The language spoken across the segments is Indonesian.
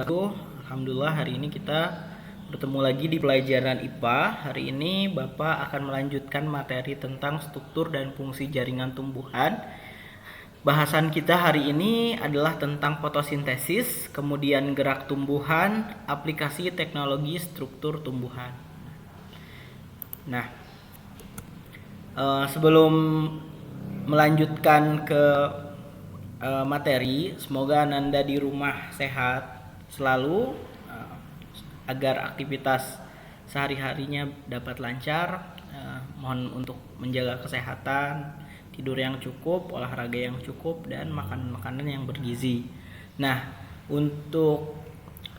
Alhamdulillah hari ini kita bertemu lagi di pelajaran IPA. Hari ini Bapak akan melanjutkan materi tentang struktur dan fungsi jaringan tumbuhan. Bahasan kita hari ini adalah tentang fotosintesis, kemudian gerak tumbuhan, aplikasi teknologi struktur tumbuhan. Nah, sebelum melanjutkan ke materi, semoga Ananda di rumah sehat selalu, agar aktivitas sehari-harinya dapat lancar. Mohon untuk menjaga kesehatan, tidur yang cukup, olahraga yang cukup, dan makan makanan yang bergizi. Nah, untuk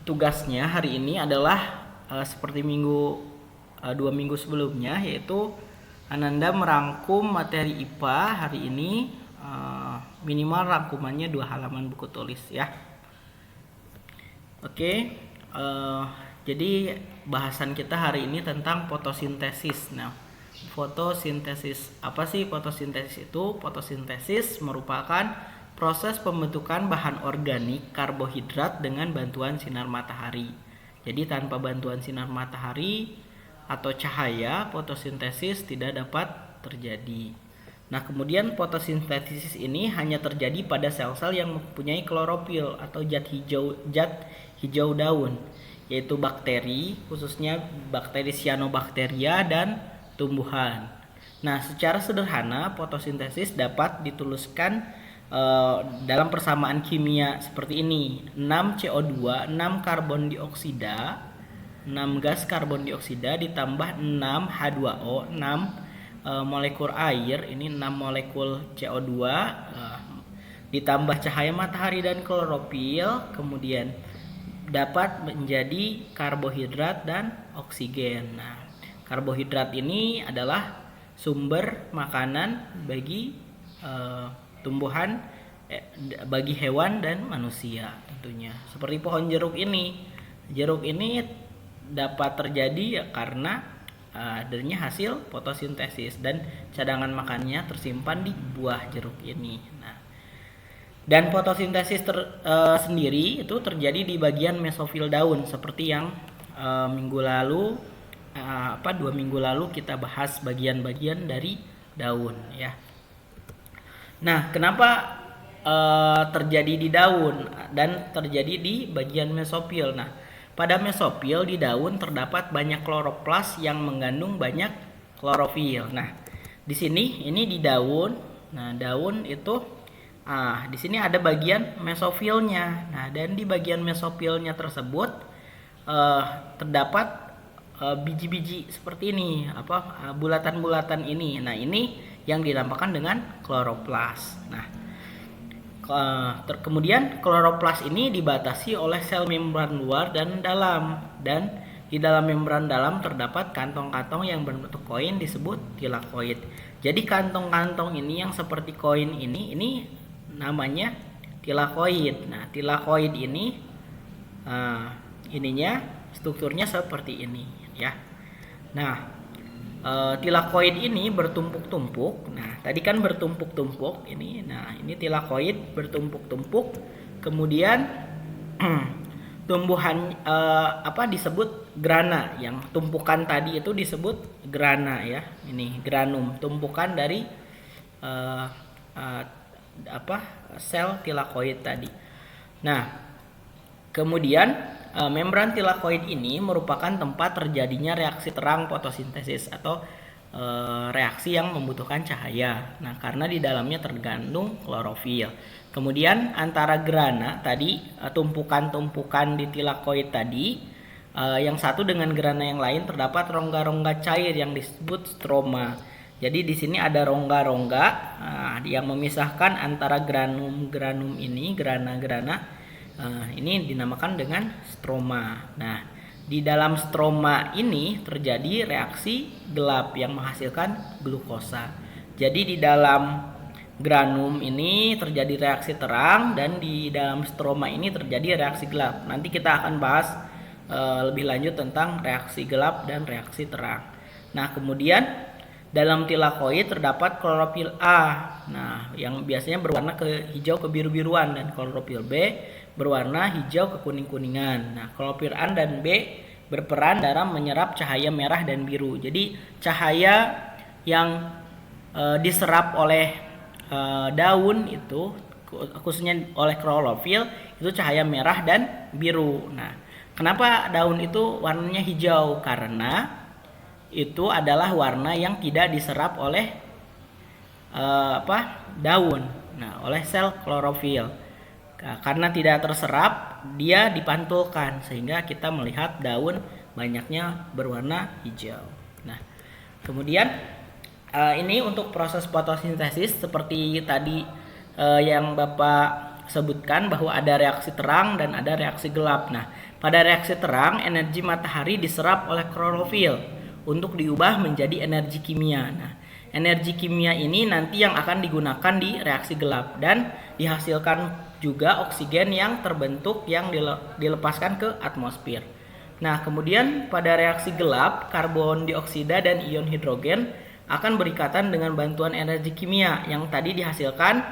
tugasnya hari ini adalah seperti dua minggu sebelumnya, yaitu Ananda merangkum materi IPA hari ini, minimal rangkumannya 2 halaman buku tulis ya. Oke, jadi bahasan kita hari ini tentang fotosintesis. Nah, fotosintesis apa sih fotosintesis itu? Fotosintesis merupakan proses pembentukan bahan organik karbohidrat dengan bantuan sinar matahari. Jadi tanpa bantuan sinar matahari atau cahaya, fotosintesis tidak dapat terjadi. Nah, kemudian fotosintesis ini hanya terjadi pada sel-sel yang mempunyai klorofil atau zat hijau daun, yaitu bakteri, khususnya bakteri cyanobacteria dan tumbuhan. Nah, secara sederhana fotosintesis dapat dituliskan dalam persamaan kimia seperti ini: 6 CO2, 6 karbon dioksida, 6 gas karbon dioksida ditambah 6 H2O, 6 molekul air, ini 6 molekul CO2, ditambah cahaya matahari dan klorofil, kemudian dapat menjadi karbohidrat dan oksigen. Nah, karbohidrat ini adalah sumber makanan bagi tumbuhan, bagi hewan dan manusia tentunya. Seperti pohon jeruk ini. Jeruk ini dapat terjadi ya karena adanya hasil fotosintesis dan cadangan makannya tersimpan di buah jeruk ini. Nah, dan fotosintesis sendiri itu terjadi di bagian mesofil daun, seperti yang 2 minggu lalu kita bahas bagian-bagian dari daun ya. Nah, kenapa terjadi di daun dan terjadi di bagian mesofil? Nah, pada mesofil di daun terdapat banyak kloroplas yang mengandung banyak klorofil. Nah, di sini ini di daun. Nah, daun itu di sini ada bagian mesofilnya. Nah, dan di bagian mesofilnya tersebut terdapat biji-biji seperti ini, bulatan-bulatan ini. Nah, ini yang dinamakan dengan kloroplas. Nah, kemudian kloroplas ini dibatasi oleh sel membran luar dan dalam, dan di dalam membran dalam terdapat kantong-kantong yang berbentuk koin disebut tilakoid. Jadi kantong-kantong ini yang seperti koin ini namanya tilakoid. Nah, tilakoid ini ininya strukturnya seperti ini ya. Nah, tilakoid ini bertumpuk-tumpuk. Nah, tadi kan bertumpuk-tumpuk ini. Nah, ini tilakoid bertumpuk-tumpuk. Kemudian tumbuhan disebut grana. Yang tumpukan tadi itu disebut grana ya. Ini granum, tumpukan dari sel tilakoid tadi. Nah, kemudian membran tilakoid ini merupakan tempat terjadinya reaksi terang fotosintesis atau reaksi yang membutuhkan cahaya. Nah, karena di dalamnya terkandung klorofil. Kemudian antara grana tadi, tumpukan-tumpukan di tilakoid tadi, yang satu dengan grana yang lain terdapat rongga-rongga cair yang disebut stroma. Jadi di sini ada rongga-rongga yang memisahkan antara granum-granum ini, grana-grana. Ini dinamakan dengan stroma. Nah, di dalam stroma ini terjadi reaksi gelap yang menghasilkan glukosa. Jadi di dalam granum ini terjadi reaksi terang, dan di dalam stroma ini terjadi reaksi gelap. Nanti kita akan bahas lebih lanjut tentang reaksi gelap dan reaksi terang. Nah, kemudian dalam tilakoid terdapat klorofil A, nah yang biasanya berwarna ke hijau kebiru-biruan, dan klorofil B berwarna hijau kekuning-kuningan. Nah, klorofil A dan B berperan dalam menyerap cahaya merah dan biru. Jadi cahaya yang diserap oleh daun itu, khususnya oleh klorofil, itu cahaya merah dan biru. Nah, kenapa daun itu warnanya hijau? Karena itu adalah warna yang tidak diserap oleh daun. Nah, oleh sel klorofil. Karena tidak terserap, dia dipantulkan sehingga kita melihat daun banyaknya berwarna hijau. Nah, kemudian ini untuk proses fotosintesis seperti tadi yang Bapak sebutkan bahwa ada reaksi terang dan ada reaksi gelap. Nah, pada reaksi terang energi matahari diserap oleh klorofil untuk diubah menjadi energi kimia. Nah, energi kimia ini nanti yang akan digunakan di reaksi gelap dan dihasilkan juga oksigen yang terbentuk yang dilepaskan ke atmosfer. Nah, kemudian pada reaksi gelap, karbon dioksida dan ion hidrogen akan berikatan dengan bantuan energi kimia yang tadi dihasilkan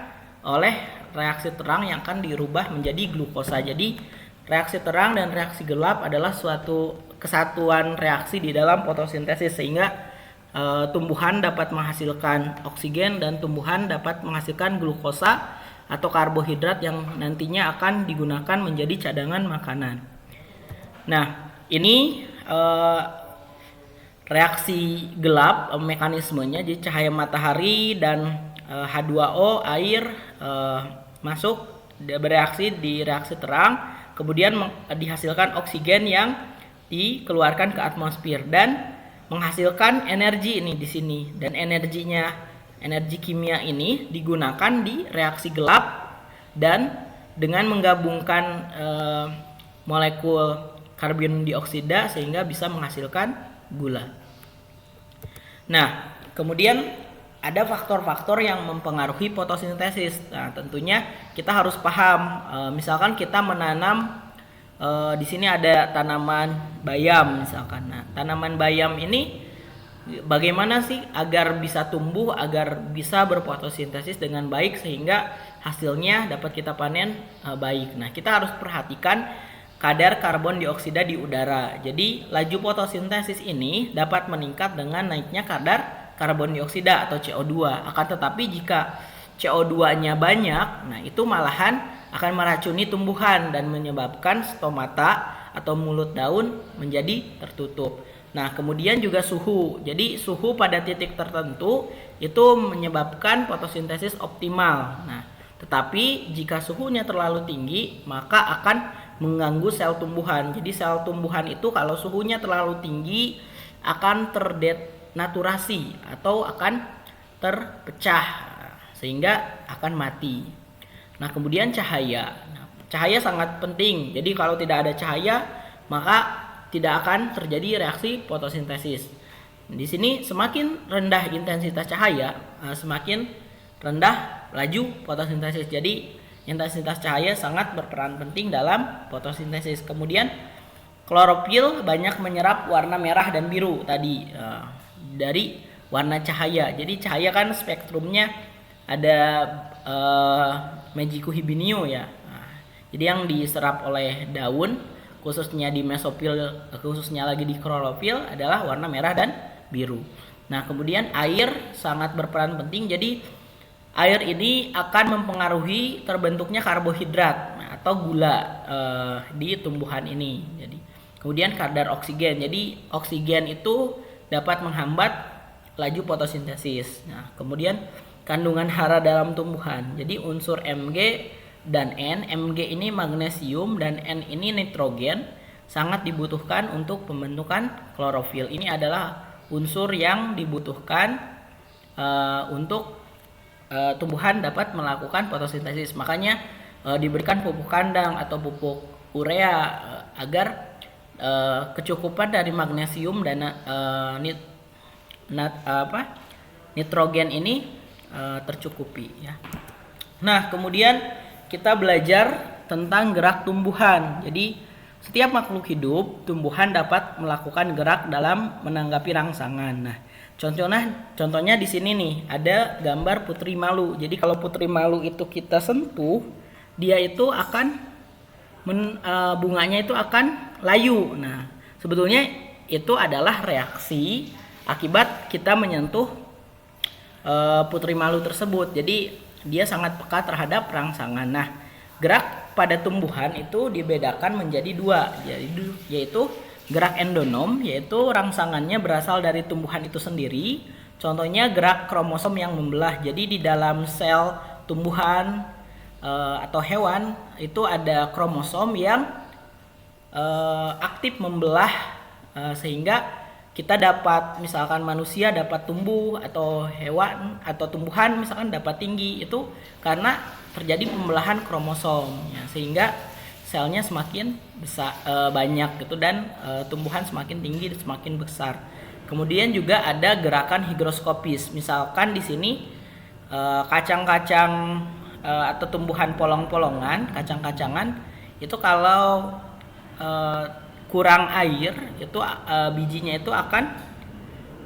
oleh reaksi terang yang akan dirubah menjadi glukosa. Jadi, reaksi terang dan reaksi gelap adalah suatu kesatuan reaksi di dalam fotosintesis sehingga tumbuhan dapat menghasilkan oksigen dan tumbuhan dapat menghasilkan glukosa atau karbohidrat yang nantinya akan digunakan menjadi cadangan makanan. Nah, ini reaksi gelap mekanismenya, jadi cahaya matahari dan H2O air masuk bereaksi di reaksi terang, kemudian dihasilkan oksigen yang dikeluarkan ke atmosfer dan menghasilkan energi ini di sini, dan energi kimia ini digunakan di reaksi gelap dan dengan menggabungkan molekul karbon dioksida sehingga bisa menghasilkan gula. Nah, kemudian ada faktor-faktor yang mempengaruhi fotosintesis. Nah, tentunya kita harus paham. Misalkan kita menanam di sini ada tanaman bayam misalkan. Nah, tanaman bayam ini bagaimana sih agar bisa tumbuh, agar bisa berfotosintesis dengan baik sehingga hasilnya dapat kita panen baik. Nah, kita harus perhatikan kadar karbon dioksida di udara. Jadi, laju fotosintesis ini dapat meningkat dengan naiknya kadar karbon dioksida atau CO2. Akan tetapi jika CO2-nya banyak, nah itu malahan akan meracuni tumbuhan dan menyebabkan stomata atau mulut daun menjadi tertutup. Nah, kemudian juga suhu. Jadi suhu pada titik tertentu itu menyebabkan fotosintesis optimal. Nah, tetapi jika suhunya terlalu tinggi, maka akan mengganggu sel tumbuhan. Jadi sel tumbuhan itu kalau suhunya terlalu tinggi akan terdenaturasi atau akan terpecah sehingga akan mati. Nah, kemudian cahaya. Nah, cahaya sangat penting. Jadi kalau tidak ada cahaya, maka tidak akan terjadi reaksi fotosintesis. Di sini semakin rendah intensitas cahaya, semakin rendah laju fotosintesis. Jadi intensitas cahaya sangat berperan penting dalam fotosintesis. Kemudian klorofil banyak menyerap warna merah dan biru tadi dari warna cahaya. Jadi cahaya kan spektrumnya ada Magicu hibinio ya. Jadi yang diserap oleh daun khususnya di mesofil, khususnya lagi di klorofil adalah warna merah dan biru. Nah, kemudian air sangat berperan penting. Jadi air ini akan mempengaruhi terbentuknya karbohidrat atau gula di tumbuhan ini. Jadi kemudian kadar oksigen. Jadi oksigen itu dapat menghambat laju fotosintesis. Nah, kemudian kandungan hara dalam tumbuhan. Jadi unsur Mg dan N, Mg ini magnesium dan N ini nitrogen, sangat dibutuhkan untuk pembentukan klorofil. Ini adalah unsur yang dibutuhkan untuk tumbuhan dapat melakukan fotosintesis. Makanya diberikan pupuk kandang atau pupuk urea agar kecukupan dari magnesium dan nitrogen ini tercukupi ya. Nah, kemudian kita belajar tentang gerak tumbuhan. Jadi setiap makhluk hidup, tumbuhan dapat melakukan gerak dalam menanggapi rangsangan. Nah, contohnya di sini nih ada gambar putri malu. Jadi kalau putri malu itu kita sentuh, dia itu akan bunganya itu akan layu. Nah, sebetulnya itu adalah reaksi akibat kita menyentuh putri malu tersebut. Jadi dia sangat peka terhadap rangsangan. Nah, gerak pada tumbuhan itu dibedakan menjadi dua, yaitu gerak endonom, yaitu rangsangannya berasal dari tumbuhan itu sendiri. Contohnya gerak kromosom yang membelah. Jadi di dalam sel tumbuhan atau hewan itu ada kromosom yang aktif membelah, sehingga kita dapat, misalkan manusia dapat tumbuh, atau hewan atau tumbuhan misalkan dapat tinggi, itu karena terjadi pembelahan kromosom ya, sehingga selnya semakin besar, banyak gitu, dan tumbuhan semakin tinggi dan semakin besar. Kemudian juga ada gerakan higroskopis. Misalkan di sini kacang-kacang atau tumbuhan polong-polongan, kacang-kacangan itu kalau kurang air itu bijinya itu akan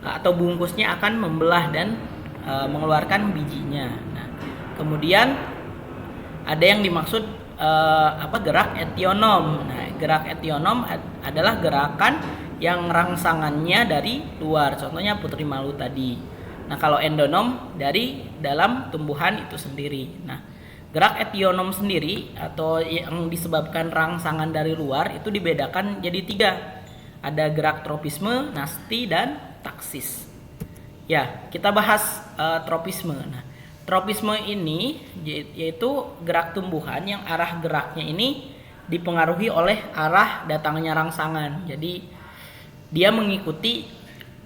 atau bungkusnya akan membelah dan mengeluarkan bijinya. Nah, kemudian ada yang dimaksud gerak etionom. Nah, gerak etionom adalah gerakan yang rangsangannya dari luar. Contohnya putri malu tadi. Nah, kalau endonom dari dalam tumbuhan itu sendiri. Nah, gerak etionom sendiri atau yang disebabkan rangsangan dari luar itu dibedakan jadi 3. Ada gerak tropisme, nasti, dan taksis. Ya, kita bahas tropisme. Nah, tropisme ini yaitu gerak tumbuhan yang arah geraknya ini dipengaruhi oleh arah datangnya rangsangan. Jadi dia mengikuti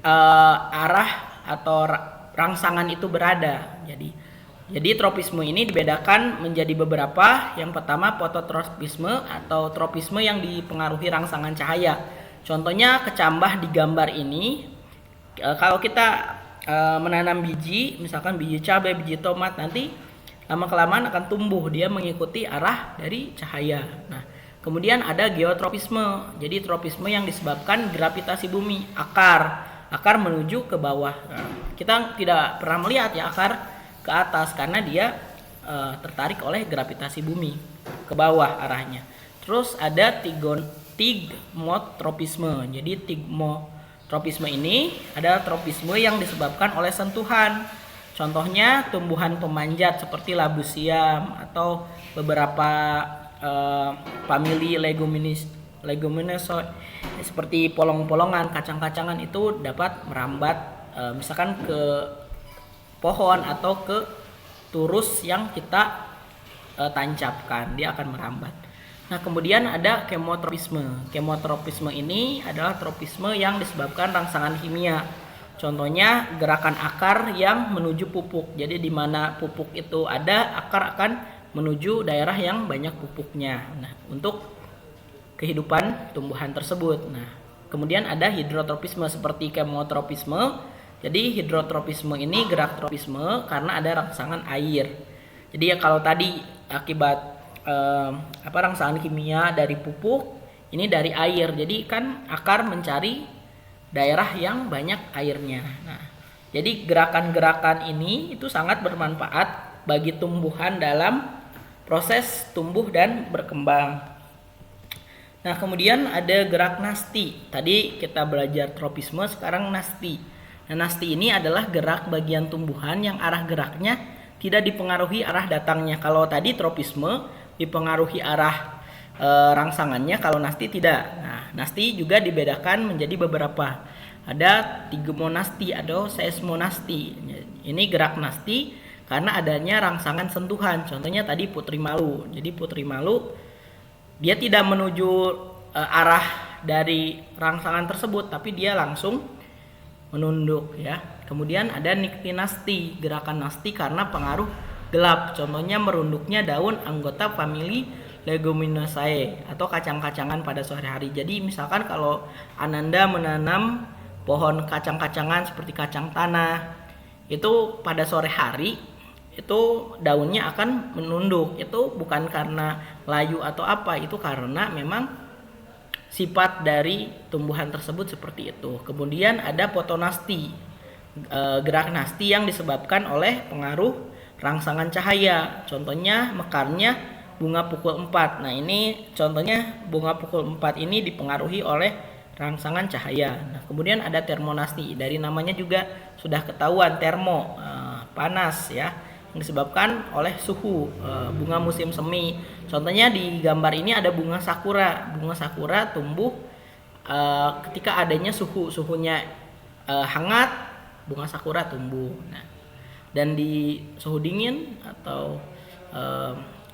arah atau rangsangan itu berada. Jadi tropisme ini dibedakan menjadi beberapa. Yang pertama fototropisme atau tropisme yang dipengaruhi rangsangan cahaya. Contohnya kecambah di gambar ini. Kalau kita menanam biji, misalkan biji cabai, biji tomat, nanti lama-kelamaan akan tumbuh. Dia mengikuti arah dari cahaya. Nah, kemudian ada geotropisme. Jadi tropisme yang disebabkan gravitasi bumi, akar menuju ke bawah. Nah, kita tidak pernah melihat ya akar ke atas karena dia tertarik oleh gravitasi bumi ke bawah arahnya. Terus ada tigmotropisme. Jadi tigmotropisme ini adalah tropisme yang disebabkan oleh sentuhan. Contohnya tumbuhan pemanjat seperti labu siam atau beberapa famili leguminosae seperti polong-polongan, kacang-kacangan itu dapat merambat misalkan ke pohon atau ke turus yang kita tancapkan, dia akan merambat. Nah, kemudian ada kemotropisme. Kemotropisme ini adalah tropisme yang disebabkan rangsangan kimia. Contohnya gerakan akar yang menuju pupuk. Jadi di mana pupuk itu ada, akar akan menuju daerah yang banyak pupuknya. Nah, untuk kehidupan tumbuhan tersebut. Nah, kemudian ada hidrotropisme seperti kemotropisme. Jadi hidrotropisme ini gerak tropisme karena ada rangsangan air. Jadi ya kalau tadi akibat rangsangan kimia dari pupuk, ini dari air. Jadi kan akar mencari daerah yang banyak airnya. Nah, jadi gerakan-gerakan ini itu sangat bermanfaat bagi tumbuhan dalam proses tumbuh dan berkembang. Nah, kemudian ada gerak nasti. Tadi kita belajar tropisme, sekarang nasti. Nah, nasti ini adalah gerak bagian tumbuhan yang arah geraknya tidak dipengaruhi arah datangnya. Kalau tadi tropisme dipengaruhi arah rangsangannya, kalau nasti tidak. Nah, nasti juga dibedakan menjadi beberapa. Ada tigmonasti atau seismonasti. Ini gerak nasti karena adanya rangsangan sentuhan. Contohnya tadi putri malu. Jadi putri malu dia tidak menuju arah dari rangsangan tersebut, tapi dia langsung menunduk ya. Kemudian ada niktinasti, gerakan nasti karena pengaruh gelap. Contohnya merunduknya daun anggota famili Leguminosae atau kacang-kacangan pada sore hari. Jadi misalkan kalau Ananda menanam pohon kacang-kacangan seperti kacang tanah, itu pada sore hari itu daunnya akan menunduk. Itu bukan karena layu atau apa, itu karena memang sifat dari tumbuhan tersebut seperti itu. Kemudian ada fotonasti, gerak nasti yang disebabkan oleh pengaruh rangsangan cahaya. Contohnya mekarnya bunga pukul 4. Nah, ini contohnya bunga pukul 4 ini dipengaruhi oleh rangsangan cahaya. Nah, kemudian ada termonasti. Dari namanya juga sudah ketahuan termo, panas ya, yang disebabkan oleh suhu bunga musim semi. Contohnya di gambar ini ada bunga sakura. Bunga sakura tumbuh ketika adanya suhunya hangat, bunga sakura tumbuh. Nah, dan di suhu dingin atau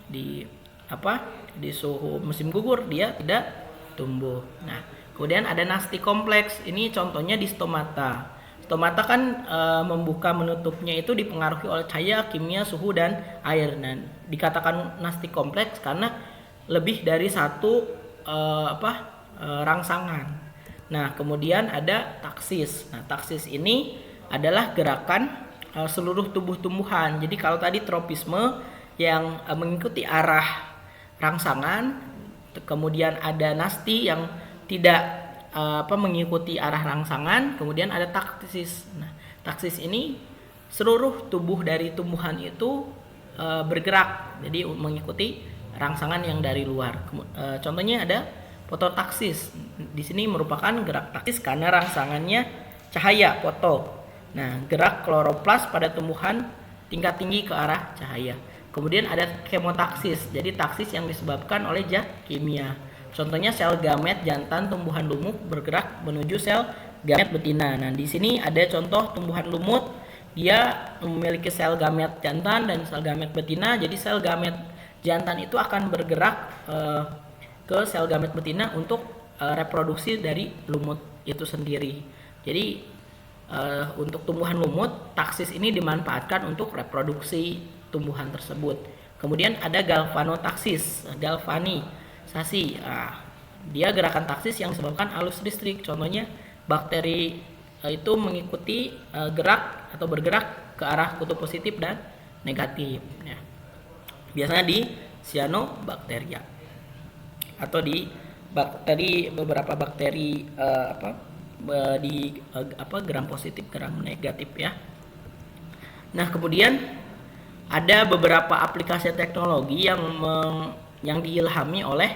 di suhu musim gugur dia tidak tumbuh. Nah, kemudian ada nasti kompleks. Ini contohnya di stomata. Stomata kan membuka menutupnya itu dipengaruhi oleh cahaya, kimia, suhu dan air. Dan dikatakan nasti kompleks karena lebih dari satu rangsangan. Nah, kemudian ada taksis. Nah, taksis ini adalah gerakan seluruh tubuh tumbuhan. Jadi kalau tadi tropisme yang mengikuti arah rangsangan, kemudian ada nasti yang tidak mengikuti arah rangsangan, kemudian ada taksis. Nah, taksis ini seluruh tubuh dari tumbuhan itu bergerak, jadi mengikuti rangsangan yang dari luar. Contohnya ada fototaksis. Di sini merupakan gerak taksis karena rangsangannya cahaya, foto. Nah, gerak kloroplas pada tumbuhan tingkat tinggi ke arah cahaya. Kemudian ada kemotaksis, jadi taksis yang disebabkan oleh zat kimia. Contohnya sel gamet jantan tumbuhan lumut bergerak menuju sel gamet betina. Nah, di sini ada contoh tumbuhan lumut, dia memiliki sel gamet jantan dan sel gamet betina. Jadi sel gamet jantan itu akan bergerak ke sel gamet betina untuk reproduksi dari lumut itu sendiri. Jadi untuk tumbuhan lumut, taksis ini dimanfaatkan untuk reproduksi tumbuhan tersebut. Kemudian ada galvanotaksis, galvanisasi. Dia gerakan taksis yang disebabkan arus listrik. Contohnya bakteri itu mengikuti gerak atau bergerak ke arah kutub positif dan negatif. Ya. Biasanya di cyanobacteria atau di beberapa bakteri gram positif, gram negatif ya. Nah, kemudian ada beberapa aplikasi teknologi yang diilhami oleh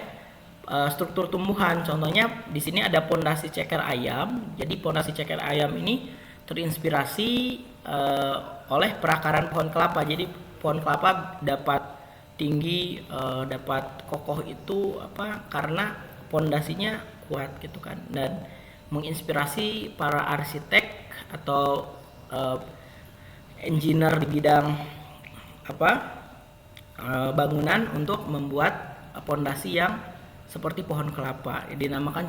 struktur tumbuhan. Contohnya di sini ada pondasi ceker ayam. Jadi pondasi ceker ayam ini terinspirasi oleh perakaran pohon kelapa. Jadi pohon kelapa dapat tinggi, dapat kokoh itu karena pondasinya kuat gitu kan, dan menginspirasi para arsitek atau engineer di bidang bangunan untuk membuat pondasi yang seperti pohon kelapa, dinamakan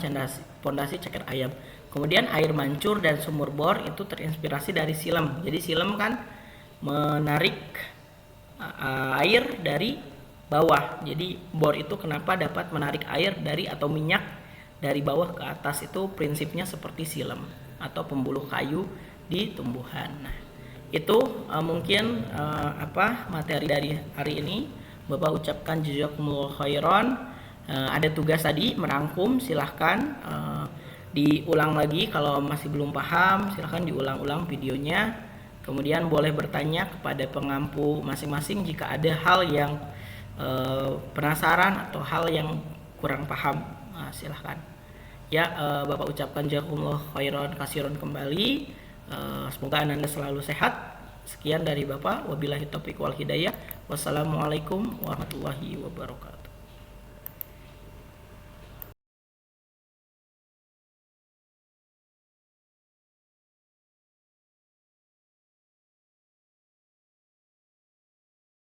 pondasi ceker ayam. Kemudian air mancur dan sumur bor itu terinspirasi dari silem. Jadi silem kan menarik air dari bawah. Jadi bor itu kenapa dapat menarik air dari atau minyak dari bawah ke atas, itu prinsipnya seperti silem atau pembuluh kayu di tumbuhan. Nah, itu mungkin materi dari hari ini. Bapak ucapkan jazakumullah khairan. Ada tugas tadi merangkum, silahkan diulang lagi kalau masih belum paham, silahkan diulang-ulang videonya. Kemudian boleh bertanya kepada pengampu masing-masing jika ada hal yang penasaran atau hal yang kurang paham, silahkan ya. Bapak ucapkan jazakumullah khairan kasiron kembali. Semoga Anda selalu sehat. Sekian dari Bapak, wabillahi taufiq wal hidayah. Wassalamualaikum warahmatullahi wabarakatuh.